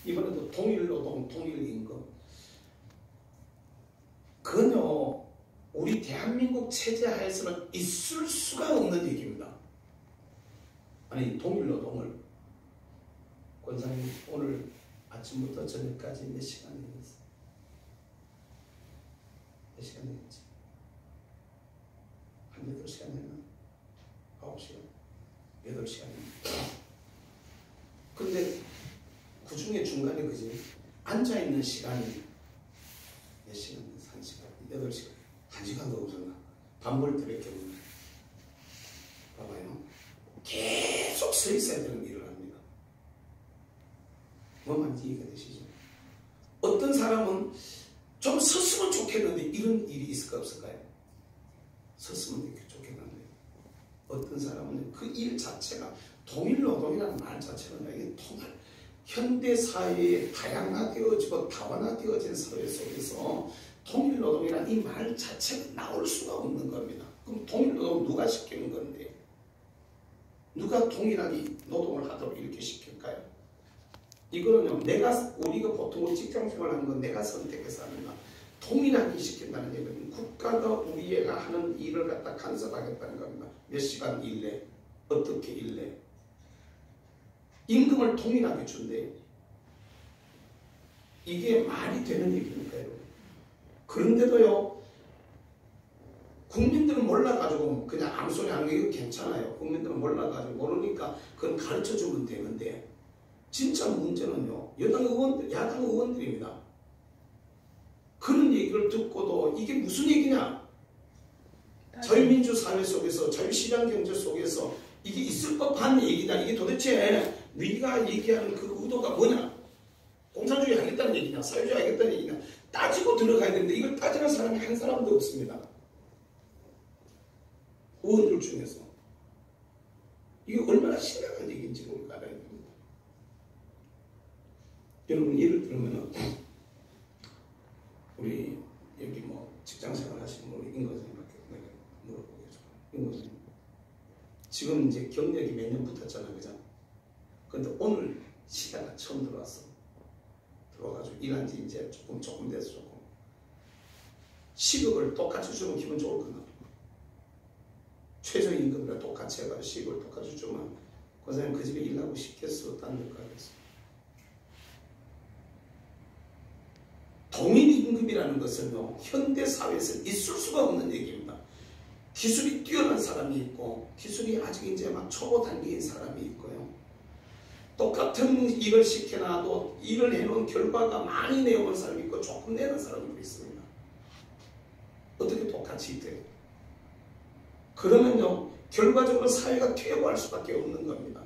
이번에도 통일노동, 통일임금. 그건요, 우리 대한민국 체제 하에서는 있을 수가 없는 얘기입니다. 아니, 통일노동을 권사님 오늘 아침부터 저녁까지 몇 시간 했어요? 몇 시간 했지? 한 8시간 했나? 9시간? 8시간 했나? 근데 그 중에 중간에 그지? 앉아있는 시간이 몇 시간? 1시간? 8시간? 1시간도 없었나? 반벌들의 경우는 봐봐요. 계속 서 있어야 되는 일을 합니다. 뭐 말인지 이해가 되시죠? 어떤 사람은 좀 섰으면 좋겠는데 이런 일이 있을까 없을까요? 섰으면 좋겠는데 어떤 사람은 그 일 자체가 통일노동이라는 말 자체가 이게 현대사회에 다양화되어지고 다원화되어진 사회 속에서 통일노동이라는 이 말 자체가 나올 수가 없는 겁니다. 그럼 통일노동 누가 시키는 건데? 누가 통일하게 노동을 하도록 이렇게 시킬까요? 이거는요, 우리가 보통 직장생활 하는 건 내가 선택해서 하는 거. 통일하게 시킨다는 얘기는 국가가 우리가 하는 일을 갖다 간섭하겠다는 겁니다. 몇 시간 일래? 어떻게 일래? 임금을 통일하게 준대요. 이게 말이 되는 얘기입니까, 여러분? 그런데도요, 국민들은 몰라가지고 그냥 아무 소리 하는 게 이거 괜찮아요. 국민들은 몰라가지고 모르니까 그건 가르쳐주면 되는데 진짜 문제는요, 야당 의원들입니다. 그런 얘기를 듣고도 이게 무슨 얘기냐? 자유민주 사회 속에서, 자유시장 경제 속에서 이게 있을 법한 얘기다. 이게 도대체 네가 얘기하는 그 의도가 뭐냐? 공산주의 하겠다는 얘기냐? 사회주의 하겠다는 얘기냐? 따지고 들어가야 되는데 이걸 따지는 사람이 한 사람도 없습니다. 의원들 중에서. 이게 얼마나 심각한 얘기인지 우리가 알아야 됩니다. 여러분, 예를 들면 우리 여기 뭐 직장생활 하시는 우리 임건생님밖에 내가 물어보겠죠. 임건생님, 지금 이제 경력이 몇 년 붙었잖아, 그죠? 근데 오늘 시대가 처음 들어왔어. 들어와가지고 일한 지 이제 조금 돼서 조금. 시급을 똑같이 주면 기분 좋을 거나. 최저임금이랑 똑같이 해가지고 시급을 똑같이 주면 그 사람이 그 집에 일하고 싶겠어? 딴 데 가겠어? 동일임금이라는 것은요, 현대사회에서 있을 수가 없는 얘기입니다. 기술이 뛰어난 사람이 있고 기술이 아직 이제 막 초보 단계인 사람이 있고요. 똑같은 일을 시켜놔도 일을 해놓은 결과가 많이 내어온 사람이 있고 조금 내는 사람도 있습니다. 어떻게 똑같이 돼요? 그러면요, 결과적으로 사회가 퇴보할 수밖에 없는 겁니다.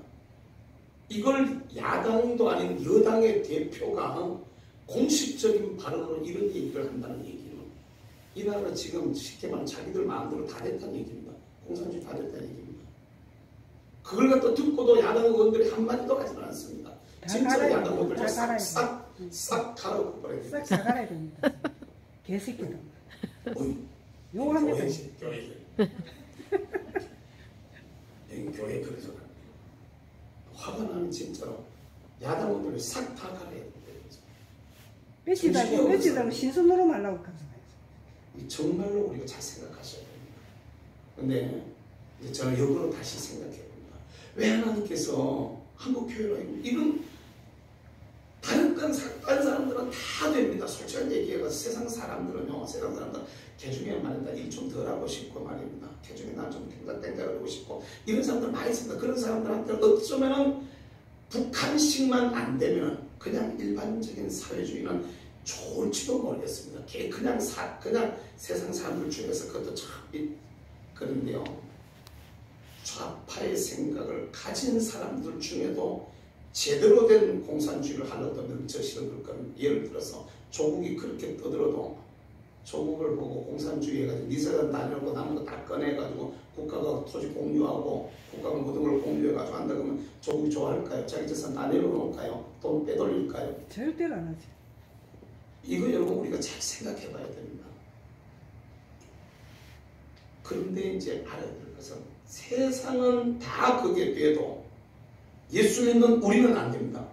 이걸 야당도 아닌 여당의 대표가 공식적인 발언으로 이런 얘기를 한다는 얘기는 이 나라가 지금 쉽게 말하면 자기들 마음대로 다 됐다는 얘기입니다. 공산주의 다 됐다는 얘기입니다. 그걸 갖다 듣고도 야당 의원들이 한마디도 하지 않습니다. 진짜 야당 의원들 싹 갈아엎어버려야 됩니다. 싹 갈아야 됩니다. 개새끼들. 욕합니다. 교회. 여기 교회 그래서 화가 나면 진짜로 야당 의원들을 싹 다 갈아야 됩니다. 며칠 달고 신선으로 말라고 감사해요. 정말로 우리가 잘 생각하셔야 됩니다. 근데 이제 저는 역으로 다시 생각해 봅니다. 왜 하나님께서 한국 교회로 이런 다른 사람들은 다 됩니다. 솔직한 얘기해서 세상 사람들은요, 세상 사람들 개중에 말입니다. 일 좀 덜 하고 싶고 말입니다. 개중에 나 좀 땡땡거리고 싶고 이런 사람들 많이 있습니다. 그런 사람들한테 어쩌면은 북한식만 안 되면 그냥 일반적인 사회주의는 좋을지도 모르겠습니다. 그냥 세상 사람들 중에서 그것도 참 그런데요, 좌파의 생각을 가진 사람들 중에도 제대로 된 공산주의를 하려고 하면 저 싫은 것건 예를 들어서 조국이 그렇게 떠들어도 조국을 보고 공산주의 해가지고 니 세상 나누고 남은 거 다 꺼내가지고 국가가 토지 공유하고 국가가 모든 걸 공유해가지고 한다 그러면 조국이 좋아할까요? 자기 재산 다 내려놓을까요? 돈 빼돌릴까요? 절대로 안 하지. 이거 여러분 우리가 잘 생각해 봐야 됩니다. 그런데 이제 알아야 될 것은 세상은 다 그게 돼도 예수 믿는 우리는 안 됩니다.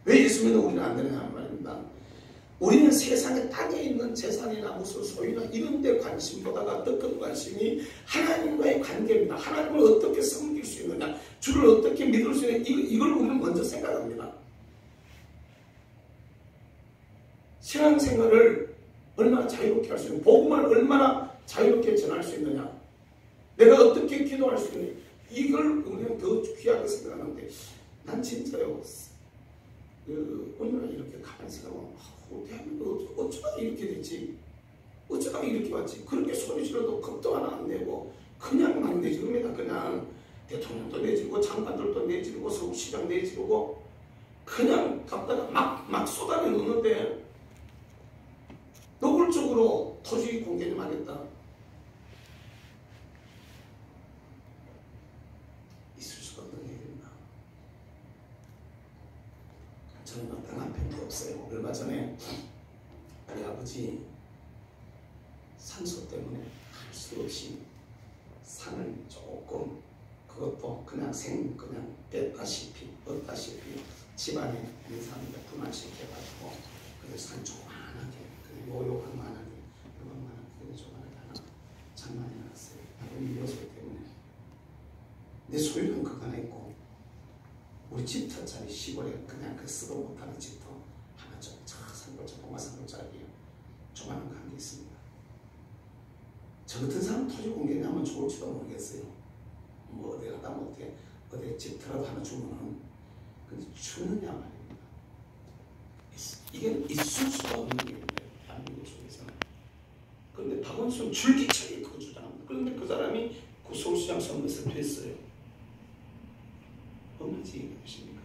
왜 예수 믿는 우리는 안 되느냐 말입니다. 우리는 세상에 땅에 있는 재산이나 무슨 소유나 이런 데 관심보다가 더 큰 관심이 하나님과의 관계입니다. 하나님을 어떻게 섬길 수 있느냐, 주를 어떻게 믿을 수 있느냐, 이걸 우리는 먼저 생각합니다. 신앙생활을 얼마나 자유롭게 할 수 있느냐, 복음을 얼마나 자유롭게 전할 수 있느냐, 내가 어떻게 기도할 수 있느냐, 이걸 우리는 더 귀하게 생각하는데, 난 진짜요, 어느 날 이렇게 가만히 생각하면 대한민국 어쩌다가 이렇게 됐지, 어쩌다가 이렇게 왔지, 그렇게 소리 질러도 겁도 하나 안 내고 그냥 막 내지릅니다. 그냥 대통령도 내지르고 장관들도 내지르고 서울시장 내지르고 그냥 갖다가 막 쏟아내 놓는데, 노골적으로 토지 공개를 하겠다, 있을 수가 없는 일입니다. 저는 마땅한 팬도 없어요. 얼마 전에 우리 아버지 산소 때문에 할 수 없이 산을 조금, 그것도 그냥 그냥 뺐다시피 얻다시피 집안에 있는 사람들 분할시켜가지고 그래서 산 조그만하게, 요만하게 조그만하게 하나 장만해 놨어요. 아버님 요소 때문에. 내 소유는 그거 하나 있고, 우리 집터짜리 시골에 그냥 그 쓰도 못하는 집터 하나 좀 산골짜리, 봉화산골짜리 조그만한 거 한 게 있습니다. 저 같은 사람 토지 공개하면 좋을지도 모르겠어요. 뭐 어디 가다 못해 어디 집터라도 하나 주면은, 근데 주느냐 말입니다. 이게 있을 수가 없는 일입니다. 대한민국 속에서는. 그런데 박원순 줄기차게 그거 주장합니다. 그런데 그 사람이 그 서울시장 선거에서 됐어요. 얼마나 얘기하십니까?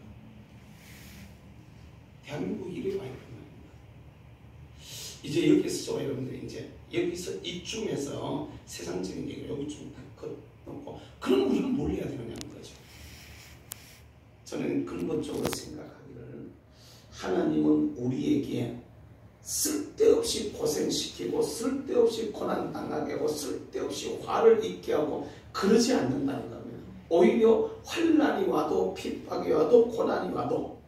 대한민국 이래 와야 된다. 이제 여기서 저 여러분들 이제 여기서 이쯤에서 세상적인 얘기를 여기쯤 넣고, 그럼 우리는 뭘 해야 되느냐는 거죠. 저는 근본적으로 생각하기를, 하나님은 우리에게 쓸데없이 고생시키고 쓸데없이 고난당하게 하고 쓸데없이 화를 입게 하고 그러지 않는다는 겁니다. 오히려 환난이 와도 핍박이 와도 고난이 와도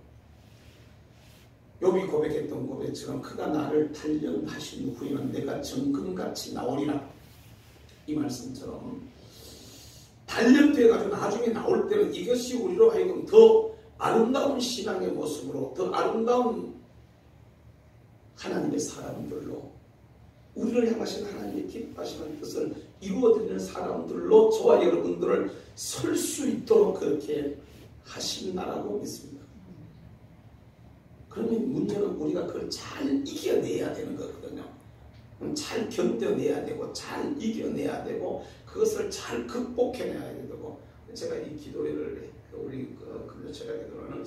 욥이 고백했던 고백처럼 그가 나를 단련하신 후에는 내가 정금같이 나오리라, 이 말씀처럼 단련돼가지고 나중에 나올 때는 이것이 우리로 하여금 더 아름다운 신앙의 모습으로, 더 아름다운 하나님의 사람들로, 우리를 향하신 하나님의 기뻐하시는 뜻을 이루어드리는 사람들로 저와 여러분들을 설 수 있도록 그렇게 하신다라고 믿습니다. 그러면 문제는 우리가 그걸 잘 이겨내야 되는 거거든요. 잘 견뎌내야 되고 잘 이겨내야 되고 그것을 잘 극복해내야 되고, 제가 이 기도회를 우리 근로체가 기도회는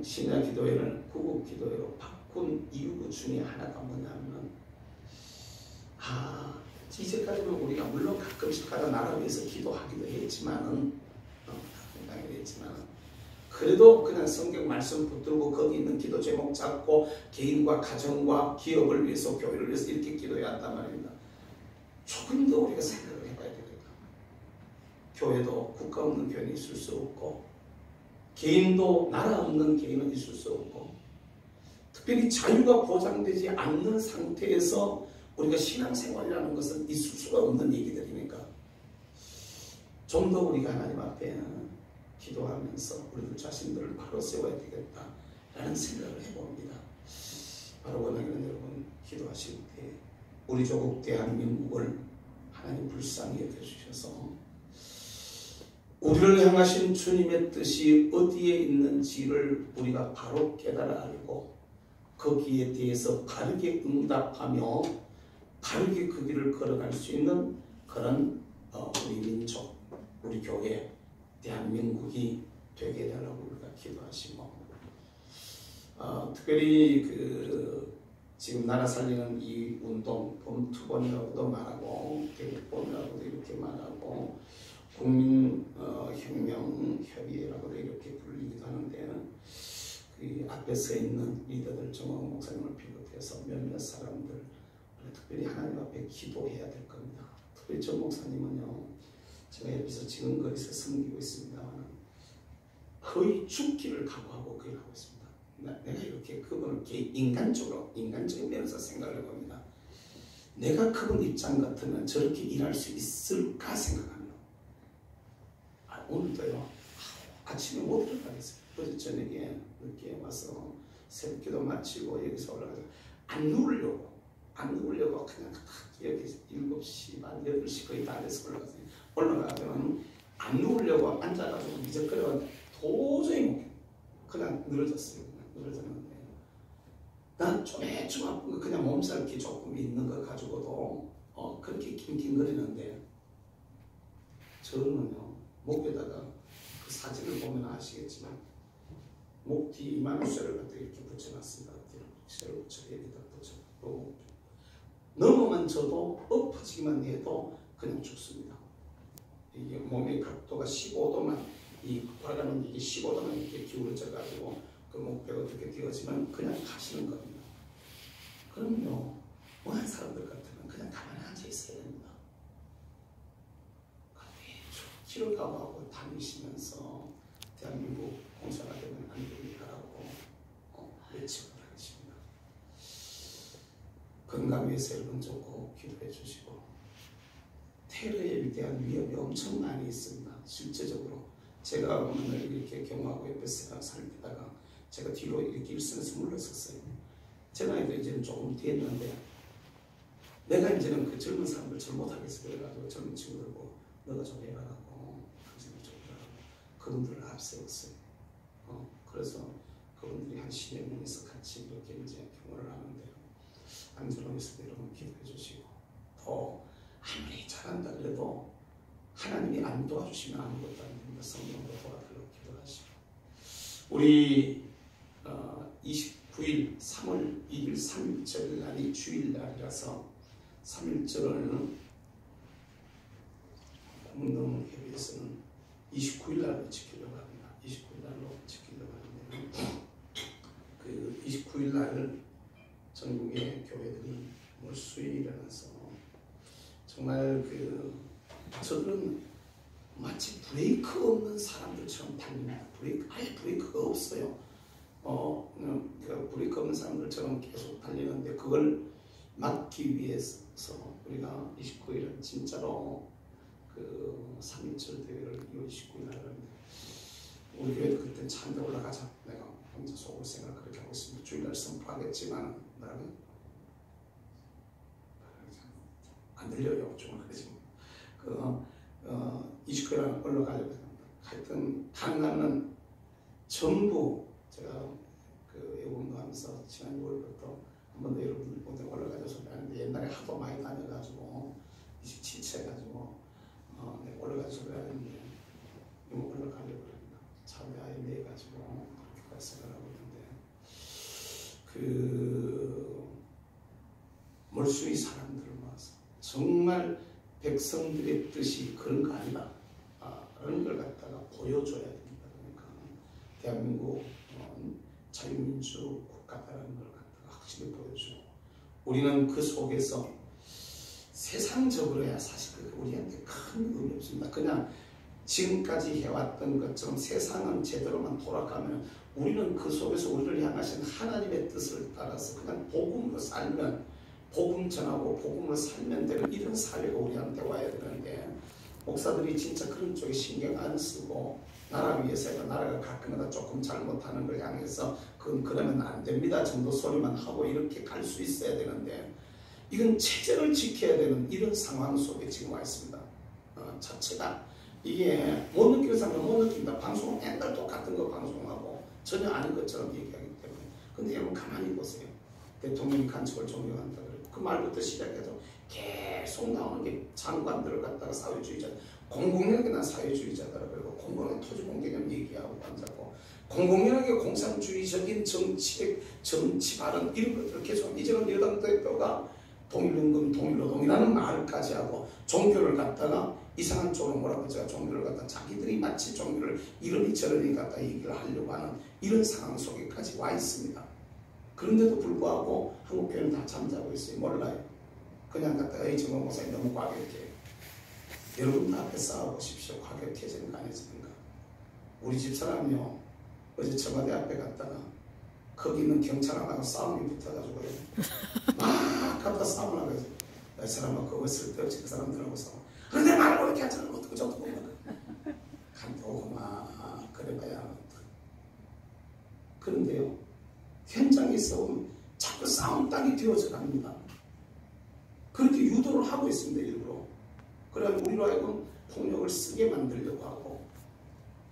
심야 기도회를 구국 기도회로 바꾼 이유 중에 하나가 뭐냐면, 이제까지는 우리가 물론 가끔씩 가다 나라 위해서 기도하기도 했지만은, 그래도 그냥 성경 말씀 붙들고 거기 있는 기도 제목 잡고 개인과 가정과 기업을 위해서, 교회를 위해서 이렇게 기도해야 한단 말입니다. 조금 더 우리가 생각을 해봐야 되겠다. 교회도 국가 없는 교회는 있을 수 없고, 개인도 나라 없는 개인은 있을 수 없고, 특별히 자유가 보장되지 않는 상태에서 우리가 신앙생활이라는 것은 있을 수가 없는 얘기들이니까 좀 더 우리가 하나님 앞에 기도하면서 우리들 자신들을 바로 세워야 되겠다라는 생각을 해봅니다. 바로 원하기는 여러분, 기도하실 때 우리 조국 대한민국을 하나님 불쌍히 여겨주셔서 우리를 향하신 주님의 뜻이 어디에 있는지를 우리가 바로 깨달아 알고 거기에 대해서 바르게 응답하며 바르게 그 길을 걸어갈 수 있는 그런 우리 민족, 우리 교회, 대한민국이 되게 해달라고 우리가 기도하시고, 특별히 지금 나라 살리는 이 운동, 범투본이라고도 말하고 대북본이라고도 이렇게 말하고 국민혁명협의회라고도 이렇게 불리기도 하는데, 그 앞에 서 있는 리더들 정원 목사님을 비롯해서 몇몇 사람들 특별히 하나님 앞에 기도해야 될 겁니다. 특별히 정 목사님은요, 제가 옆에서 지근거리서 섬기고 있습니다만 거의 죽기를 각오하고 그 일을 하고 있습니다. 내가 이렇게 그분을 인간적인 면에서 생각을 해봅니다. 내가 그분 입장 같으면 저렇게 일할 수 있을까 생각하면 오늘도요. 아침에 못 들어가겠어요. 어제 저녁에 늦게 와서 새벽기도 마치고 여기서 올라가서 안 누우려고 그냥 여기 7시 반 8시 거의 다 돼서 올라가면 안 누우려고 앉아가지고 미적거려 도저히 못 그냥 늘어졌어요. 늘어졌는데 난 쪼매쪼 아픈 거 그냥 몸살기 조금 있는 거 가지고도 그렇게 낑낑거리는데 저는요 목에다가 그 사진을 보면 아시겠지만 목 뒤 이만한 쇠를 갖다 이렇게 붙여놨습니다. 쇠를 붙여 여기다 붙여 넘어만 져도 엎어지기만 해도 그냥 죽습니다. 이게 몸의 각도가 15도만 이 발가는 이게 15도만 이렇게 기울어져 가지고 그 목뼈가 어떻게 띄어지면 그냥 가시는 겁니다. 그럼요 어한 사람들 같으면 그냥 가만히 앉아 있어야 됩니다. 치료 가고 다니시면서 대한민국 공사가 되면 안 됩니다라고 외치고 다니십니다. 건강 위해서 여러분 꼭 기도해 주시고 테러에 대한 위협이 엄청 많이 있습니다. 실제적으로 제가 오늘 이렇게 경호하고 옆에서 살피다가 제가 뒤로 이렇게 일선에서 물러섰어요. 제 나이도 이제는 조금 됐는데 내가 이제는 그 젊은 사람들 잘 못하겠어 그래가지고 젊은 친구들 보고 너가 좀 해라라고 그분들을 앞세웠어요. 그래서 그분들이 한 10여 명이서 같이 이렇게 이제 경호를 하는데요. 안전함에서도 여러분 기도해 주시고 또 아무리 잘한다 그래도 하나님이 안 도와주시면 아무것도 안 됩니다. 성령으로 도와달라고 기도하시고 우리 29일 3월 2일 3일절 날이 주일날이라서 3일절을 공동회의에서는 29일날로 지키려고 합니다. 29일날로 지키려고 하는데요. 그 29일날 전국의 교회들이 몰수에 일어나서 정말 저들은 마치 브레이크 없는 사람들처럼 달립니다. 아예 브레이크가 없어요. 그 브레이크 없는 사람들처럼 계속 달리는데 그걸 막기 위해서 우리가 29일은 진짜로 그 3.1절 대회를 2월 29일 날 하는데 우리 교회도 그때 차한대 올라가자. 내가 혼자 속으로 생각 그렇게 하고 있습니다. 주일날 선포하겠지만 나는 안 들려요. 좀 그러지. 29일 올라가려고 합니다. 하여튼 가능하면 전부 제가 그 예고운동 하면서 지난 6월부터 한 번 더 여러분들 보내 올라가자 소리 하는데 옛날에 하도 많이 다녀가지고 27차 해가지고 올라가자 소리 하는데 이거 올라가려고 합니다. 차에 아예 매가지고 그렇게 생각하고 있는데 몰수의 사람들을 모아서 정말 백성들의 뜻이 그런 거 아니다. 그런 걸 갖다가 보여줘야 됩니다. 그러니까 대한민국 자유민주 국가다라는 걸 갖다가 확실히 보여주고 우리는 그 속에서 세상적으로야 사실 우리한테 큰 의미 없습니다. 그냥 지금까지 해왔던 것처럼 세상은 제대로만 돌아가면 우리는 그 속에서 우리를 향하신 하나님의 뜻을 따라서 그냥 복음으로 살면 복음 전하고 복음을 살면 되는 이런 사회가 우리한테 와야 되는데 목사들이 진짜 그런 쪽에 신경 안 쓰고 나라 위해서 나라가 가끔마다 조금 잘못하는 걸 향해서 그건 그러면 안 됩니다 정도 소리만 하고 이렇게 갈 수 있어야 되는데 이건 체제를 지켜야 되는 이런 상황 속에 지금 와 있습니다. 자체가 이게 못 느끼는 사람은 못 느낀다. 방송은 맨날 똑같은 거 방송하고 전혀 아닌 것처럼 얘기하기 때문에 근데 여러분 가만히 보세요. 대통령이 간첩을 존경한다 그래요. 그 말부터 시작해서 계속 나오는 게 장관들을 갖다가 사회주의자 공공연하게 난 사회주의자다 그러고 공공연한 토지공개념 얘기하고 앉았고 공공연하게 공산주의적인 정치 발언 이런 것들을 계속 이제는 여당 대표가 동일임금 동일노동이라는 말까지 하고 종교를 갖다가 이상한 쪽으로 뭐라고 제가 종교를 갖다 자기들이 마치 종교를 이러니 저러니 갖다 얘기를 하려고 하는 이런 상황 속에까지 와 있습니다. 그런데도 불구하고 한국 교회는 다 잠자고 있어요. 몰라요. 그냥 갖다가 이 정원 목사님 너무 과격해. 여러분들 앞에 싸워보십시오. 과격해지는 거 아니었습니까? 우리 집사람이요 어제 청와대 앞에 갔다가 거기 있는 경찰하고 싸움이 붙어가지고요 막 갖다 싸움을 하고 있어요. 이 사람은 그거 쓸데없이 그 사람들하고 싸워. 그런데 말을 그렇게 하잖아. 어떻게 저떻게 간다 오고 막 그래봐야. 그런데요 현장에 싸우면 자꾸 싸움 땅이 되어져 갑니다. 그렇게 유도를 하고 있습니다. 일부러. 그래가지고 우리로 하여금 폭력을 쓰게 만들려고 하고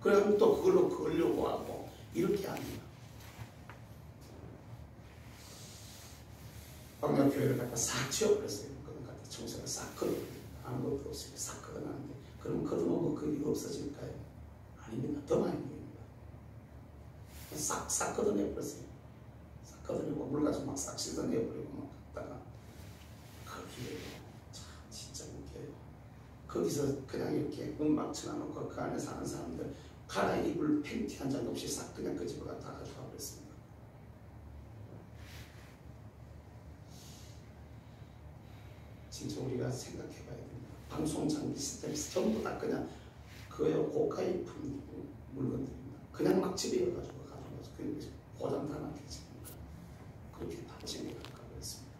그래가지고 또 그걸로 걸려고 하고 이렇게 합니다. 방역교회를 갖다 싹 치워버렸어요. 그건 갖다 청소를 싹 걷어버려요. 아무것도 없어요. 싹 걷어놨는데 그럼 걷어놓으면 그게 없어질까요? 아닙니다. 더 많이 보입니다. 싹 걷어내버렸어요. 싹 걷어내고 물 가지고 막 싹 씻어내버리고 막 갔다가 거기에 참 진짜 웃겨요. 거기서 그냥 이렇게 음악 쳐놔놓고 그 안에 사는 사람들 갈아입을 팬티 한 장 없이 싹 그냥 그 집에 다 가져가 버렸습니다. 진짜 우리가 생각해봐야 됩니다. 방송 장비 시스템 전부 다 그냥 그거요 고가입품 물건들입니다. 그냥 막 집에 가지고 가져가서 그냥 고장 다 났겠습니까? 그렇게 다 챙겨갈까 그랬습니다.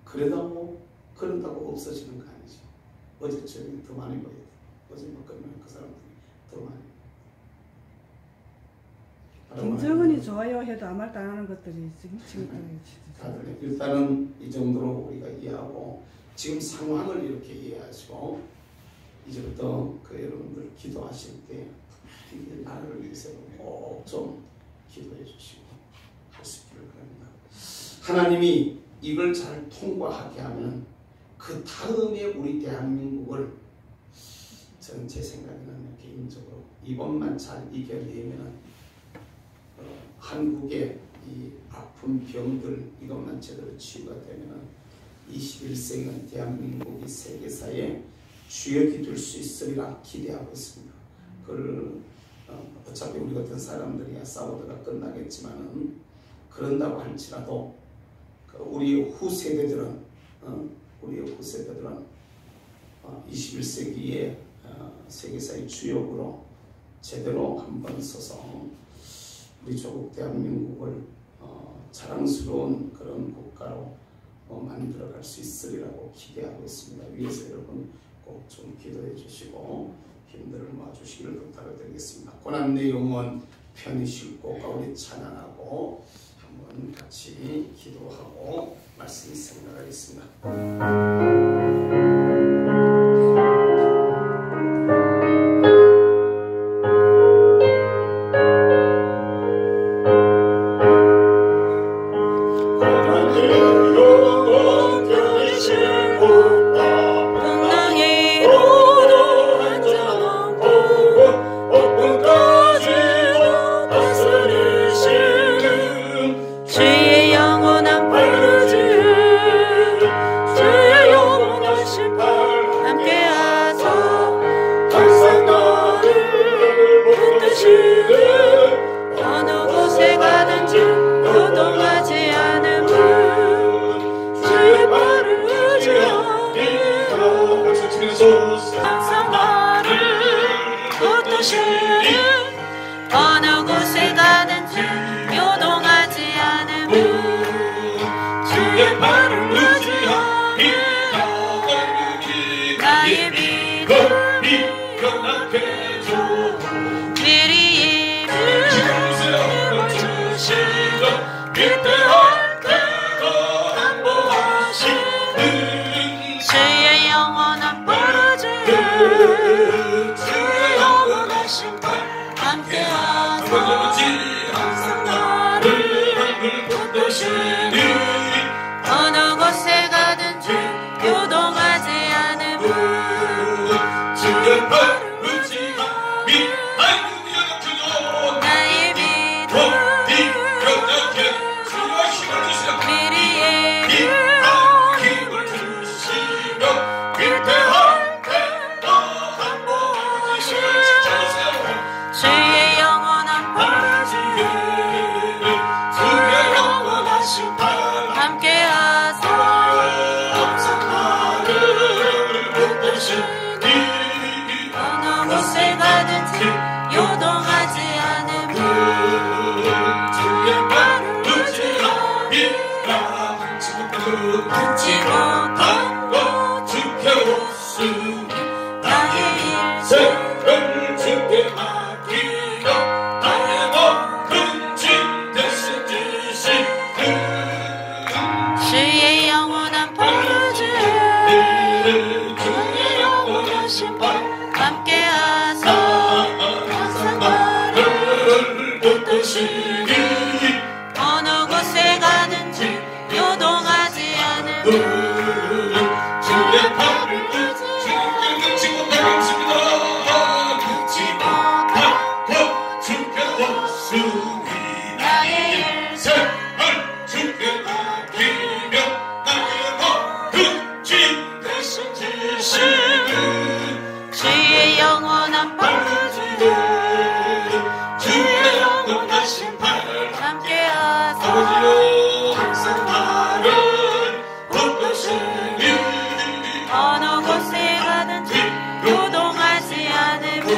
그런다고 없어지는 거 아니죠. 어제 저녁에 더 많이 보여요. 어제 뭐 끝나면 그 사람들이 더 많이. 김정은이 좋아요 해도 아무 말도 안 하는 것들이 지금 다들 일단은 이 정도로 우리가 이해하고 지금 상황을 이렇게 이해하시고 이제부터 그 여러분들 기도하실 때 이 나라를 위해서 꼭 좀 기도해 주시고 할 수 있기를 바랍니다. 하나님이 이걸 잘 통과하게 하면 그 다음에 우리 대한민국을 저는 제 생각에는 개인적으로 이번만 잘 이겨내면 한국의 이 아픈 병들 이것만 제대로 치유가 되면 21세기는 대한민국이 세계사의 주역이 될 수 있으리라 기대하고 있습니다. 그걸 어차피 우리 같은 사람들이야 싸우다가 끝나겠지만은 그런다고 할지라도 우리 후세대들은 21세기의 세계사의 주역으로 제대로 한번 서서 우리 조국 대한민국을 자랑스러운 그런 국가로 만들어갈 수 있으리라고 기대하고 있습니다. 위에서 여러분 꼭 좀 기도해 주시고 힘들을 모아주시기를 부탁을 드리겠습니다. 고난 내 영혼 편히 쉴고 가오리 찬양하고 한번 같이 기도하고 말씀 생각하겠습니다. 주의 영원한 바쁘시니 어느 곳에 가든지 요동하지 않은 주의 팔을 주님께 지고 가겠습니다. 지고 주께 왔으니 나의 생을 주께 맡기며 나의 모든 짐 대신 지시는 주의 영원한 팔을 주의 영원하신 팔 함께하사 아버지여 항상 나를 바쁘시니 어느 곳에 가든지 요동하지 않으며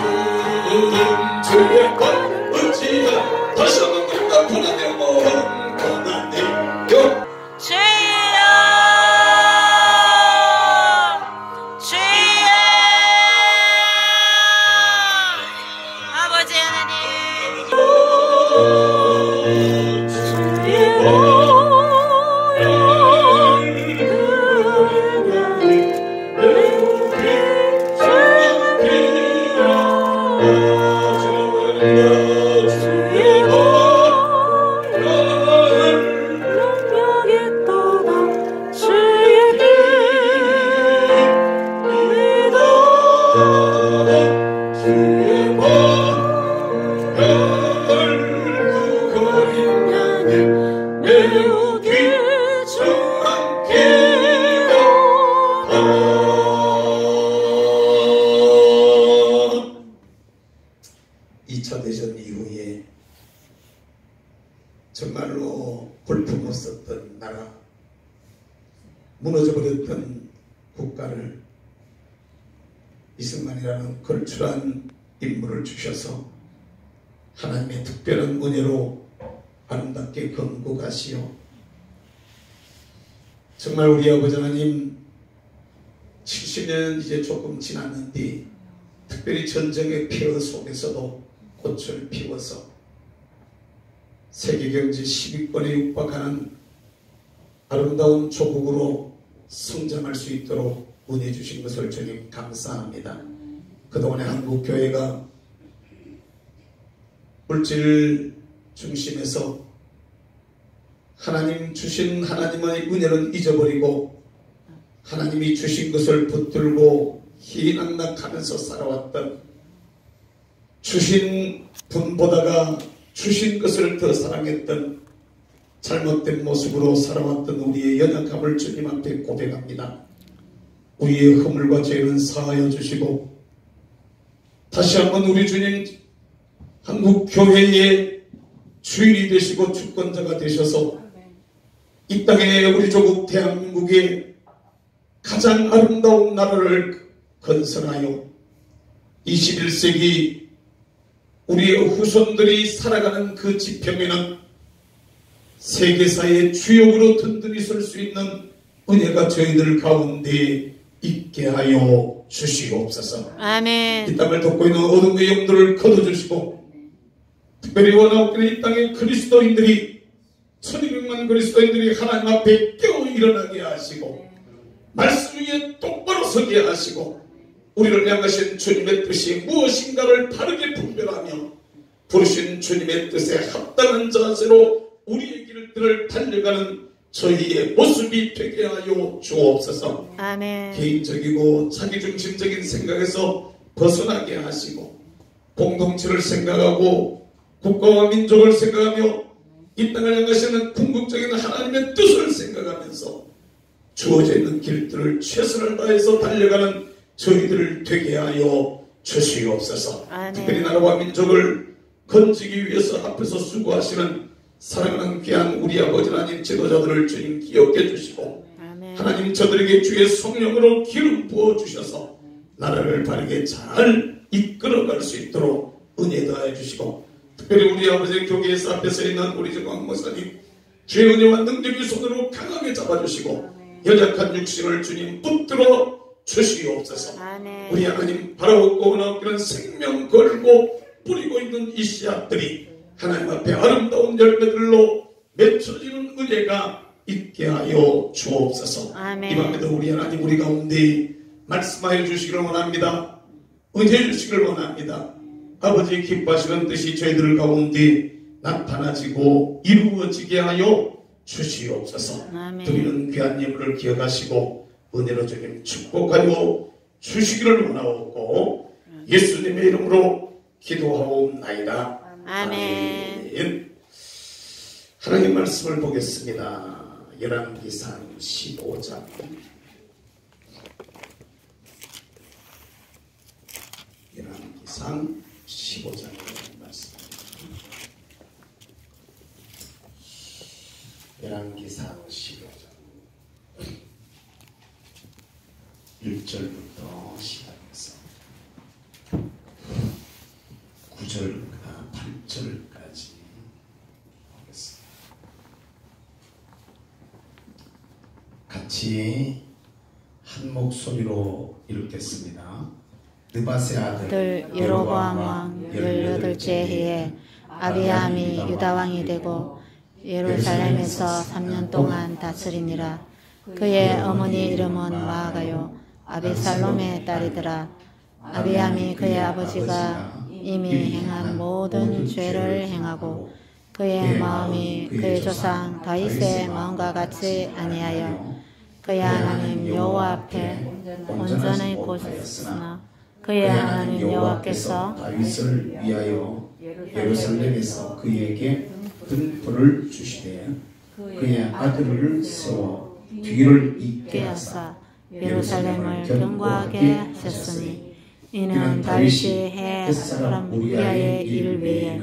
주의 팔을 의지하 다시 한번 우리가 고난되고 고난되고 주여 주여 아버지 하나님 매우 귀중한 기도 2차 대전 이후에 정말로 볼품없었던 나라, 무너져버렸던 국가를 이승만이라는 걸출한 인물을 주셔서 하나님의 특별한 은혜로 아름답게 건국하시어 정말 우리 아버지 하나님 70년 이제 조금 지났는데 특별히 전쟁의 폐허 속에서도 꽃을 피워서 세계경제 10위권에 육박하는 아름다운 조국으로 성장할 수 있도록 은혜 주신 것을 주님 감사합니다. 그동안에 한국교회가 물질 중심에서 하나님 주신 하나님의 은혜는 잊어버리고 하나님이 주신 것을 붙들고 희낙낙하면서 살아왔던, 주신 분보다가 주신 것을 더 사랑했던 잘못된 모습으로 살아왔던 우리의 연약함을 주님 앞에 고백합니다. 우리의 허물과 죄는 사하여 주시고 다시 한번 우리 주님 한국 교회의 주인이 되시고 주권자가 되셔서 이 땅에 우리 조국 대한민국의 가장 아름다운 나라를 건설하여 21세기 우리의 후손들이 살아가는 그 지평에는 세계사의 주역으로 든든히 설 수 있는 은혜가 저희들 가운데 있게 하여 주시옵소서. 아멘. 이 땅을 덮고 있는 어둠의 영들을 거둬주시고 특별히 원하옵기는 이 땅의 그리스도인들이 1200만 그리스도인들이 하나님 앞에 깨어 일어나게 하시고 말씀 위에 똑바로 서게 하시고 우리를 향하신 주님의 뜻이 무엇인가를 바르게 분별하며 부르신 주님의 뜻에 합당한 자세로 우리의 길들을 달려가는 저희의 모습이 되게 하여 주옵소서. 아멘. 개인적이고 자기중심적인 생각에서 벗어나게 하시고 공동체를 생각하고 국가와 민족을 생각하며 이 땅을 향하시는 궁극적인 하나님의 뜻을 생각하면서 주어져 있는 길들을 최선을 다해서 달려가는 저희들을 되게 하여 주시옵소서. 아멘. 특별히 나라와 민족을 건지기 위해서 앞에서 수고하시는 사랑하는 귀한 우리 아버지 하나님 지도자들을 주님 기억해 주시고 아멘. 하나님 저들에게 주의 성령으로 기름 부어 주셔서 나라를 바르게 잘 이끌어갈 수 있도록 은혜 더해 주시고 특별히 우리 아버지 교회에서 앞에 서 있는 우리 정광 목사님 주의 은혜와 능력의 손으로 강하게 잡아주시고 연약한 육신을 주님 붙들어 주시옵소서. 아멘. 우리 하나님 바라옵고 원하옵기는 생명 걸고 뿌리고 있는 이 씨앗들이 하나님 앞에 아름다운 열매들로 맺혀지는 은혜가 있게 하여 주옵소서. 아멘. 이 밤에도 우리 하나님 우리 가운데 말씀하여 주시기를 원합니다. 은혜 주시기를 원합니다. 아버지 기뻐하시는 뜻이 저희들 가운데 나타나지고 이루어지게 하여 주시옵소서. 아멘. 드리는 귀한 예물을 기억하시고 은혜로 주님 축복하여 주시기를 원하옵고 예수님의 이름으로 기도하옵나이다. 아멘. 하나님 말씀을 보겠습니다. 열왕기상 15장. 열왕기상 15장의 말씀. 열왕기상 15장 1절부터 시작해서 9절 8절까지 보겠습니다. 같이 한 목소리로 읽겠습니다. 느밧의 아들 여로보암 왕 18째 해에 아비암이 유다 왕이 되고 예루살렘에서 3년 동안 다스리니라. 그의 어머니 이름은 마아가요 아비살롬의 딸이더라. 아비암이 그의 아버지가 이미 행한 모든 죄를 행하고 그의 마음이 그의 조상 다윗의 마음과 같이 아니하여 그의 하나님 여호와 앞에 온전히 고쳤으나 그의 하나님 여호와께서 다윗을 위하여 예루살렘에서 그에게 등불을 주시되 그의 아들을 세워 뒤를 잇게 하사 예루살렘을 견고하게 하셨으니 이는 다윗이 햇사람 우리아의 일을 위해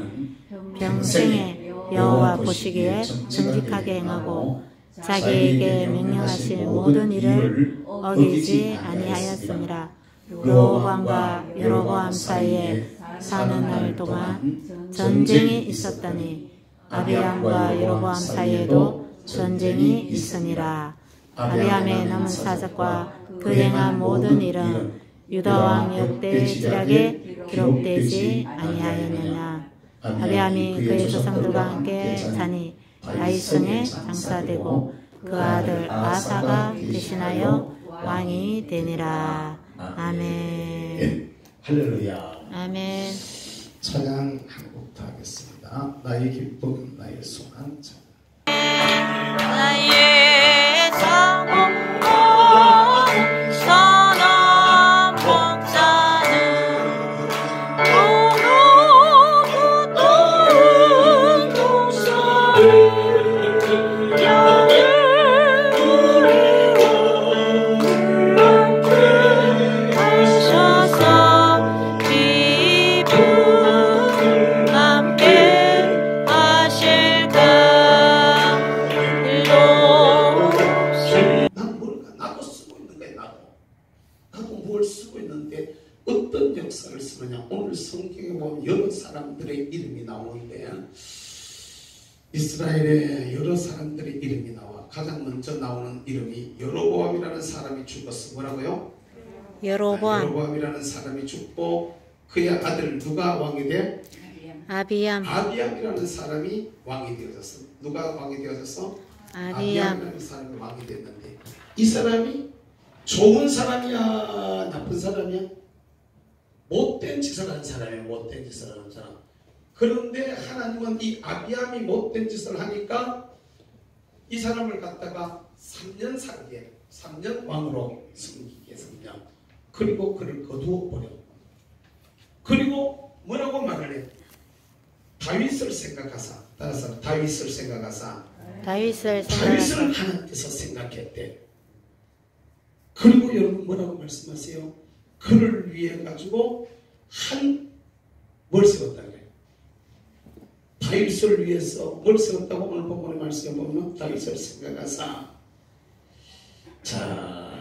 평생에 여호와 보시기에 정직하게 행하고 자기에게 명령하신 모든 일을 어기지 아니하였습니다. 여로보암과 여로보암 사이에 사는 날 동안 전쟁이 있었더니 아비암과 여로보암 사이에도 전쟁이 있으니라. 아비암의 남은 사적과 그 행한 모든 일은 유다왕 역대지략에 기록되지 아니하였느냐. 아비암이 그의 조상들과 함께 자니 다윗성에 장사되고 그 아들 아사가 대신하여 왕이 되니라. 아멘. 할렐루야. 아멘. 찬양 한 곡도 하겠습니다. 나의 기쁨 나의 소망. 나의 성공 선한 목자는 오로부터 동산 오늘 성경에 보면 여러 사람들의 이름이 나오는데 이스라엘에 여러 사람들의 이름이 나와 가장 먼저 나오는 이름이 여로보암이라는 사람이 죽었어. 뭐라고요? 여로보암이라는 사람이 죽고 그의 아들 누가 왕이 돼? 아비암이라는 사람이 왕이 되어졌어. 누가 왕이 되어졌어? 아비암이라는 사람이 왕이 됐는데 이 사람이 좋은 사람이야 나쁜 사람이야? 못된 짓을 한 사람이에요. 못된 짓을 하는 사람. 그런데 하나님은 이 아비암이 못된 짓을 하니까 이 사람을 갖다가 3년 살게 3년 왕으로 섬기게 3년. 그리고 그를 거두어 버려. 그리고 뭐라고 말을 해? 다윗을 생각하사. 따라서 다윗을 생각하사. 다윗을 하나님께서 생각했대. 그리고 여러분 뭐라고 말씀하세요? 그를 위해 가지고 뭘 세웠다 그래요? 다윗을 위해서 뭘 세웠다고 오늘 본문의 말씀에 보면 다윗을 생각하사. 자,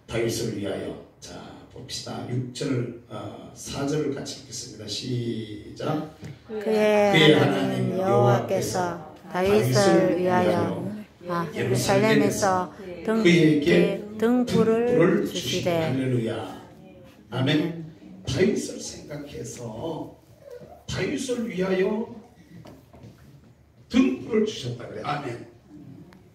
다윗을 위하여. 자, 봅시다. 6절, 4절을 같이 읽겠습니다. 시작. 그의 하나님 여호와께서 다윗을 위하여 예루살렘에서 그에게 등불을 주시되. 할렐루야. 아멘. 다윗을 생각해서 다윗을 위하여 등불을 주셨다 그래. 아멘.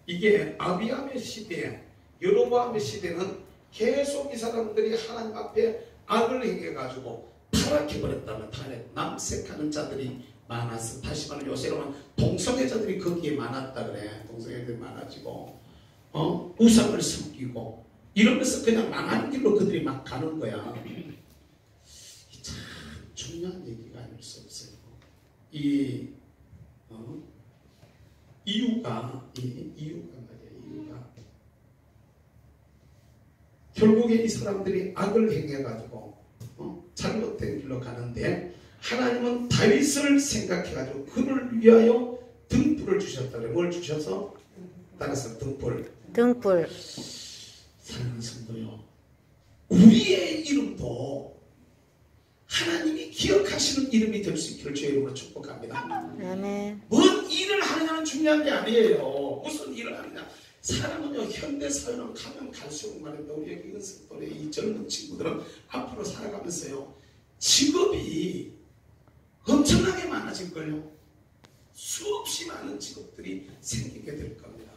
이게 아비암의 시대, 여로보암의 시대는 계속 이 사람들이 하나님 앞에 악을 행해가지고 타락해버렸다면 남색하는 자들이 많았어. 다시 말하면 요새로는 동성애자들이 거기에 많았다 그래. 동성애자들이 많아지고 우상을 섬기고 이러면서 그냥 망하는 길로 그들이 막 가는 거야. 참 중요한 얘기가 아닐 수 없어요. 이유가 결국에 이 사람들이 악을 행해가지고 잘못된 길로 가는데 하나님은 다윗을 생각해가지고 그를 위하여 등불을 주셨다. 뭘 주셔서? 따라서 등불. 사랑하는 성도요, 우리의 이름도 하나님이 기억하시는 이름이 될 수 있기를 주의 이름으로 축복합니다. 아멘. 뭔 일을 하느냐는 중요한 게 아니에요. 무슨 일을 하느냐. 사람은요, 현대사회는 가면 갈수록 말입니다. 우리 여기 은석돌의 이 젊은 친구들은 앞으로 살아가면서요, 직업이 엄청나게 많아질걸요. 수없이 많은 직업들이 생기게 될 겁니다.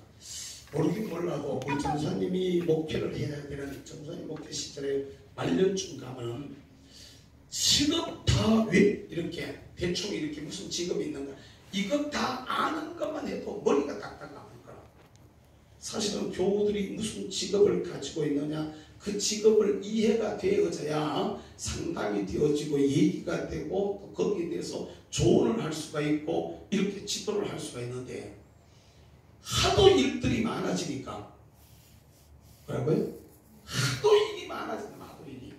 모르긴 몰라도 우리 전사님이 목회를 해야 되는 전사님 목회 시절에 말년쯤 가면 직업 다 왜 이렇게 대충 이렇게 무슨 직업이 있는가 이것 다 아는 것만 해도 머리가 딱딱 나올 거라. 사실은 교우들이 무슨 직업을 가지고 있느냐 그 직업을 이해가 되어져야 상담이 되어지고 얘기가 되고 또 거기에 대해서 조언을 할 수가 있고 이렇게 지도를 할 수가 있는데 하도 일들이 많아지니까 뭐라고요? 하도 일이 많아진다. 하도 일이.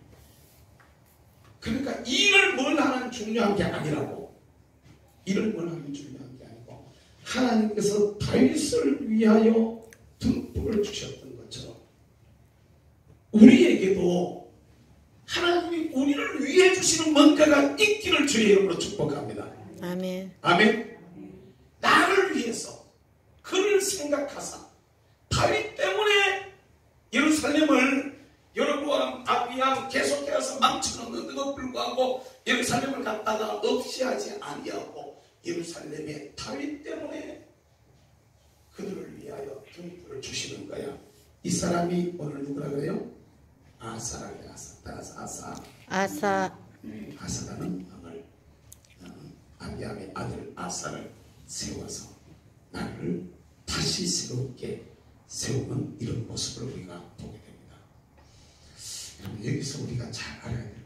그러니까 일을 뭘 하는 중요한 게 아니라고. 일을 뭘 하는 중요한 게 아니고 하나님께서 다윗을 위하여 등불을 주셨던 것처럼 우리에게도 하나님이 우리를 위해 주시는 뭔가가 있기를 주의 이름으로 축복합니다. 아멘. 아멘. 나를 위해서 그를 생각하사 다윗 때문에 예루살렘을 여로보암 아비암 계속해서 망쳐놓는데도 불구하고 예루살렘을 갖다가 없이 하지 아니하고 예루살렘에 다윗 때문에 그들을 위하여 등불을 주시는 거야. 이 사람이 오늘 누구라 그래요? 아사라 그래. 아사라는 왕을 아비암의 아들 아사를 세워서 나를 다시 새롭게 세우는 이런 모습을 우리가 보게 됩니다. 여러분, 여기서 우리가 잘 알아야 돼요.